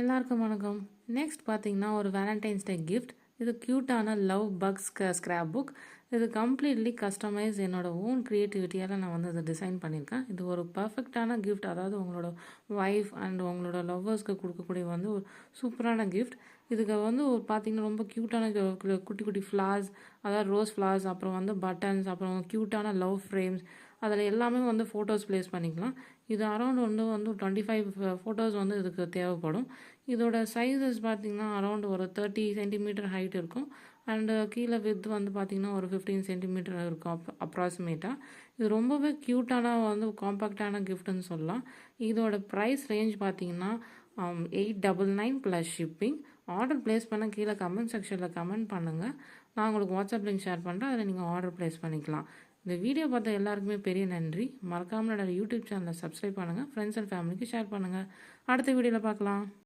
எல்லாருக்கும் வணக்கம். நெக்ஸ்ட் பார்த்தீங்கன்னா ஒரு வேலண்டைன்ஸ் டே கிஃப்ட். இது க்யூட்டான லவ் பக்ஸ் ஸ்க்ராப் புக். இது கம்ப்ளீட்லி கஸ்டமைஸ் என்னோட ஓன் க்ரியேட்டிவிட்டியால் நான் வந்து அதை டிசைன் பண்ணியிருக்கேன். இது ஒரு பர்ஃபெக்டான கிஃப்ட். அதாவது உங்களோட ஒய்ஃப் அண்ட் உங்களோட லவ்வர்ஸ்க்கு கொடுக்கக்கூடிய வந்து ஒரு சூப்பரான கிஃப்ட். இதுக்கு வந்து ஒரு பார்த்தீங்கன்னா ரொம்ப க்யூட்டான குட்டி குட்டி ஃப்ளார்ஸ், அதாவது ரோஸ் ஃப்ளார்ஸ், அப்புறம் வந்து பட்டன்ஸ், அப்புறம் க்யூட்டான லவ் ஃப்ரேம்ஸ், அதில் எல்லாமே வந்து ஃபோட்டோஸ் ப்ளேஸ் பண்ணிக்கலாம். இது அரௌண்ட் வந்து 25 ஃபோட்டோஸ் வந்து இதுக்கு தேவைப்படும். இதோட சைஸஸ் பார்த்திங்கன்னா அரௌண்ட் ஒரு 30 சென்டிமீட்டர் ஹைட் இருக்கும். அண்டு கீழே வித் வந்து பார்த்திங்கன்னா ஒரு 15 சென்டிமீட்டர் இருக்கும் அப்ராக்சிமேட்டாக. இது ரொம்பவே க்யூட்டான வந்து காம்பேக்டான கிஃப்ட்டுன்னு சொல்லலாம். இதோட ப்ரைஸ் ரேஞ்ச் பார்த்திங்கன்னா 899 ப்ளஸ் ஷிப்பிங். ஆர்டர் ப்ளேஸ் பண்ண கீழே கமெண்ட் செக்ஷனில் கமெண்ட் பண்ணுங்கள். நான் உங்களுக்கு வாட்ஸ்அப் லிங்க் ஷேர் பண்ணுறேன். அதில் நீங்கள் ஆர்டர் ப்ளேஸ் பண்ணிக்கலாம். இந்த வீடியோ பார்த்த எல்லாருக்குமே பெரிய நன்றி. மறக்காமல் என்னோட யூடியூப் சேனலை சப்ஸ்கிரைப் பண்ணுங்கள். ஃப்ரெண்ட்ஸ் அண்ட் ஃபேமிலிக்கு ஷேர் பண்ணுங்கள். அடுத்த வீடியோவில் பார்க்கலாம்.